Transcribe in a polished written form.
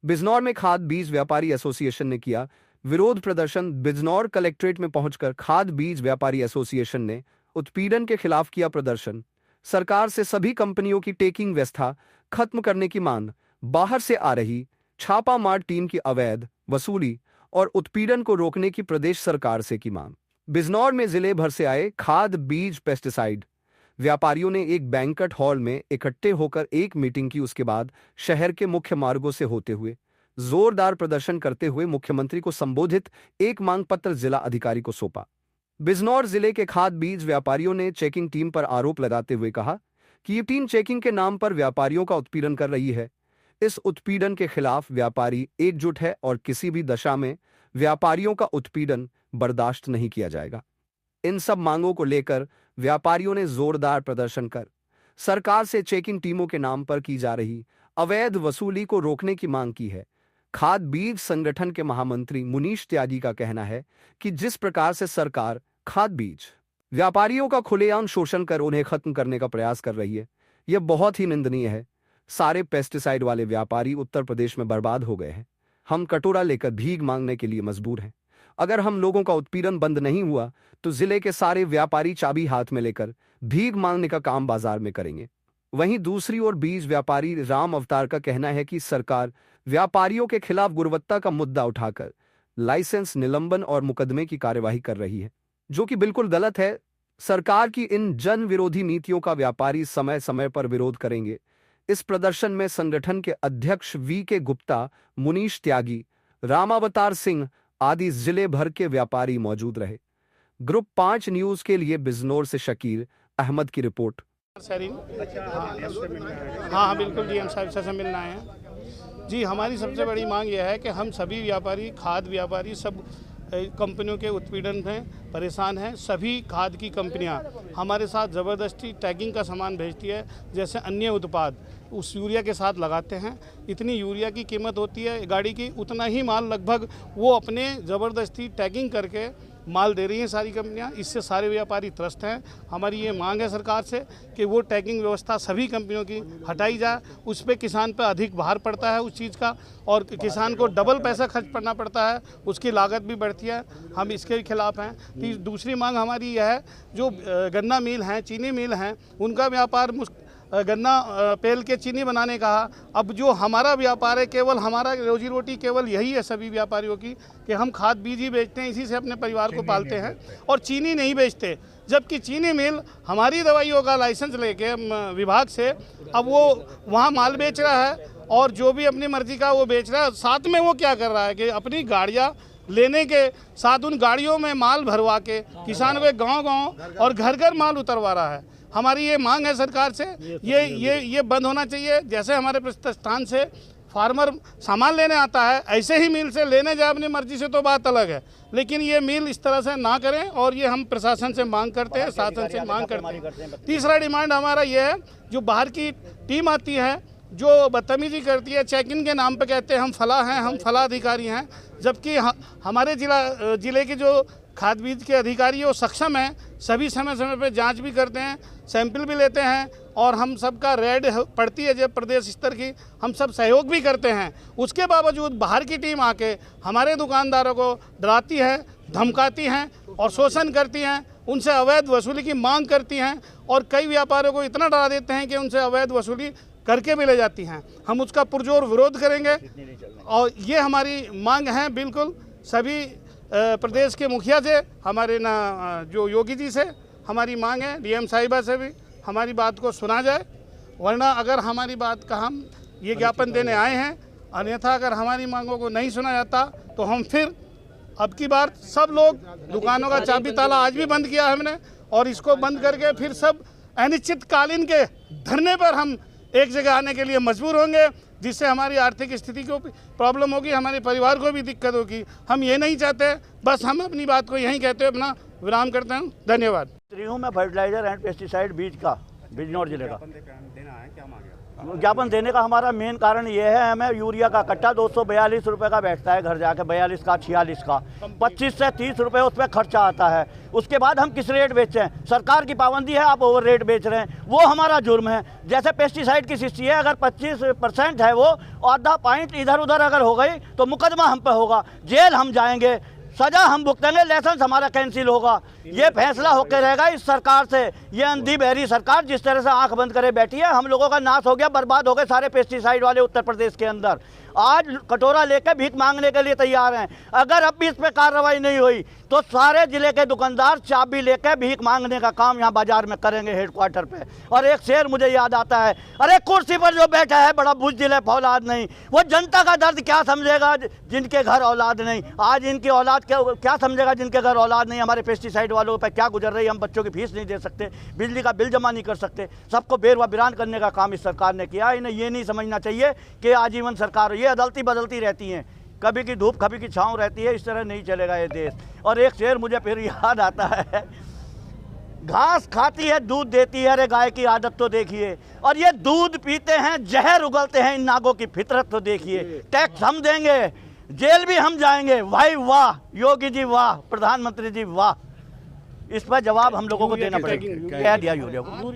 बिजनौर में खाद बीज व्यापारी एसोसिएशन ने किया विरोध प्रदर्शन। बिजनौर कलेक्ट्रेट में पहुंचकर खाद बीज व्यापारी एसोसिएशन ने उत्पीड़न के खिलाफ किया प्रदर्शन। सरकार से सभी कंपनियों की टेकिंग व्यवस्था खत्म करने की मांग, बाहर से आ रही छापामार टीम की अवैध वसूली और उत्पीड़न को रोकने की प्रदेश सरकार से की मांग। बिजनौर में जिले भर से आए खाद बीज पेस्टिसाइड व्यापारियों ने एक बैंक्वेट हॉल में इकट्ठे होकर एक मीटिंग की। उसके बाद शहर के मुख्य मार्गों से होते हुए जोरदार प्रदर्शन करते हुए मुख्यमंत्री को संबोधित एक मांग पत्र जिला अधिकारी को सौंपा। बिजनौर जिले के खाद बीज व्यापारियों ने चेकिंग टीम पर आरोप लगाते हुए कहा कि ये टीम चेकिंग के नाम पर व्यापारियों का उत्पीड़न कर रही है। इस उत्पीड़न के खिलाफ व्यापारी एकजुट है और किसी भी दशा में व्यापारियों का उत्पीड़न बर्दाश्त नहीं किया जाएगा। इन सब मांगों को लेकर व्यापारियों ने जोरदार प्रदर्शन कर सरकार से चेकिंग टीमों के नाम पर की जा रही अवैध वसूली को रोकने की मांग की है। खाद बीज संगठन के महामंत्री मुनीश त्यागी का कहना है कि जिस प्रकार से सरकार खाद बीज व्यापारियों का खुलेआम शोषण कर उन्हें खत्म करने का प्रयास कर रही है, यह बहुत ही निंदनीय है। सारे पेस्टिसाइड वाले व्यापारी उत्तर प्रदेश में बर्बाद हो गए हैं। हम कटोरा लेकर भीख मांगने के लिए मजबूर हैं। अगर हम लोगों का उत्पीड़न बंद नहीं हुआ तो जिले के सारे व्यापारी चाबी हाथ में लेकर भीख मांगने का काम बाजार में करेंगे। वहीं दूसरी ओर बीज व्यापारी राम अवतार का कहना है कि सरकार व्यापारियों के खिलाफ गुणवत्ता का मुद्दा उठाकर लाइसेंस निलंबन और मुकदमे की कार्यवाही कर रही है, जो कि बिल्कुल गलत है। सरकार की इन जन विरोधी नीतियों का व्यापारी समय समय पर विरोध करेंगे। इस प्रदर्शन में संगठन के अध्यक्ष वी.के. गुप्ता, मुनीश त्यागी, रामावतार सिंह आदि जिले भर के व्यापारी मौजूद रहे। ग्रुप 5 न्यूज के लिए बिजनौर से शकीर अहमद की रिपोर्ट। हाँ, बिल्कुल डीएम साहब से मिलना है जी। हमारी सबसे बड़ी मांग यह है कि हम सभी व्यापारी, खाद व्यापारी सब कंपनियों के उत्पीड़न में परेशान हैं। सभी खाद की कंपनियां हमारे साथ ज़बरदस्ती टैगिंग का सामान भेजती है, जैसे अन्य उत्पाद उस यूरिया के साथ लगाते हैं। इतनी यूरिया की कीमत होती है गाड़ी की, उतना ही माल लगभग वो अपने ज़बरदस्ती टैगिंग करके माल दे रही हैं सारी कंपनियां। इससे सारे व्यापारी त्रस्त हैं। हमारी ये मांग है सरकार से कि वो टैगिंग व्यवस्था सभी कंपनियों की हटाई जाए। उस पर किसान पर अधिक भार पड़ता है उस चीज़ का, और किसान को डबल पैसा खर्च करना पड़ता है, उसकी लागत भी बढ़ती है। हम इसके खिलाफ हैं। दूसरी मांग हमारी यह है, जो गन्ना मिल हैं, चीनी मिल हैं, उनका व्यापार गन्ना पेल के चीनी बनाने का। अब जो हमारा व्यापार है, केवल हमारा रोजी रोटी केवल यही है सभी व्यापारियों की कि हम खाद बीज ही बेचते हैं, इसी से अपने परिवार को पालते हैं और चीनी नहीं बेचते। जबकि चीनी मिल हमारी दवाइयों का लाइसेंस लेके विभाग से अब वो वहाँ माल बेच रहा है और जो भी अपनी मर्जी का वो बेच रहा है। साथ में वो क्या कर रहा है कि अपनी गाड़ियाँ लेने के साथ उन गाड़ियों में माल भरवा के किसानों के गांव-गांव और घर-घर माल उतरवा रहा है। हमारी ये मांग है सरकार से, ये बंद होना चाहिए। जैसे हमारे प्रतिष्ठान से फार्मर सामान लेने आता है, ऐसे ही मिल से लेने जाए अपनी मर्जी से तो बात अलग है, लेकिन ये मिल इस तरह से ना करें और ये हम प्रशासन से मांग करते हैं, शासन से मांग करते हैं। तीसरा डिमांड हमारा ये है, जो बाहर की टीम आती है जो बदतमीजी करती है, चेक इन के नाम पे कहते हैं हम फला हैं, हम फला अधिकारी हैं, जबकि हमारे जिले के जो खाद बीज के अधिकारी वो सक्षम हैं, सभी समय समय पे जांच भी करते हैं, सैंपल भी लेते हैं और हम सबका रेड पड़ती है जब प्रदेश स्तर की, हम सब सहयोग भी करते हैं। उसके बावजूद बाहर की टीम आके हमारे दुकानदारों को डराती है, धमकाती हैं और शोषण करती हैं, उनसे अवैध वसूली की मांग करती हैं और कई व्यापारियों को इतना डरा देते हैं कि उनसे अवैध वसूली करके भी ले जाती हैं। हम उसका पुरजोर विरोध करेंगे और ये हमारी मांग है। बिल्कुल सभी प्रदेश के मुखिया से, हमारे जो योगी जी से हमारी मांग है, डीएम साहिबा से भी हमारी बात को सुना जाए, वरना अगर हमारी बात का हम ये ज्ञापन देने आए हैं, अन्यथा अगर हमारी मांगों को नहीं सुना जाता तो हम फिर अब की बार सब लोग दुकानों का चाबी ताला आज भी बंद किया हमने और इसको बंद करके फिर सब अनिश्चितकालीन के धरने पर हम एक जगह आने के लिए मजबूर होंगे, जिससे हमारी आर्थिक स्थिति को प्रॉब्लम होगी, हमारे परिवार को भी दिक्कत होगी। हम ये नहीं चाहते। बस हम अपनी बात को यहीं कहते हुए अपना विराम करते हैं। धन्यवाद। मैं फर्टिलाइजर एंड पेस्टिसाइड बीज का बिजनौर जिले का ज्ञापन देने का हमारा मेन कारण ये है, हमें यूरिया का कट्टा 242 रुपये का बैठता है घर जाके, 42 का 46 का, 25 से 30 रुपये उस पर खर्चा आता है। उसके बाद हम किस रेट बेचें? सरकार की पाबंदी है, आप ओवर रेट बेच रहे हैं, वो हमारा जुर्म है। जैसे पेस्टिसाइड की शीशी है, अगर 25% है वो, आधा पॉइंट इधर उधर अगर हो गई तो मुकदमा हम पे होगा, जेल हम जाएंगे, सजा हम भुगतेंगे, लाइसेंस हमारा कैंसिल होगा। ये फैसला होकर रहेगा इस सरकार से। ये अंधी बहरी सरकार जिस तरह से आंख बंद करे बैठी है, हम लोगों का नाश हो गया, बर्बाद हो गए सारे पेस्टिसाइड वाले उत्तर प्रदेश के अंदर। आज कटोरा लेकर भीख मांगने के लिए तैयार हैं। अगर अब भी इस पर कार्रवाई नहीं हुई तो सारे जिले के दुकानदार चाबी लेकर भीख मांगने का काम यहाँ बाजार में करेंगे, हेडक्वार्टर पे। और एक शेर मुझे याद आता है, अरे कुर्सी पर जो बैठा है बड़ा बुज़दिल है, फौलाद नहीं। वो जनता का दर्द क्या समझेगा जिनके घर औलाद नहीं? आज इनकी औलाद क्या समझेगा जिनके घर औलाद नहीं? हमारे पेस्टिसाइड वालों पर क्या गुजर रही है, हम बच्चों की फीस नहीं दे सकते, बिजली का बिल जमा नहीं कर सकते। सबको बेरवा बिरान करने का काम इस सरकार ने किया। इन्हें ये नहीं समझना चाहिए कि आजीवन सरकार, ये अदलती बदलती रहती हैं, कभी की धूप कभी की छाँव रहती है, इस तरह नहीं चलेगा ये देश। और एक शेर मुझे फिर याद आता है, घास खाती है दूध देती है, अरे गाय की आदत तो देखिए। और ये दूध पीते हैं, जहर उगलते हैं, इन नागों की फितरत तो देखिए। टैक्स हम देंगे, जेल भी हम जाएंगे। भाई वाह योगी जी, वाह प्रधानमंत्री जी, वाह। इस पर जवाब हम लोगों को देना पड़ेगा। कह दिया यूरिया को।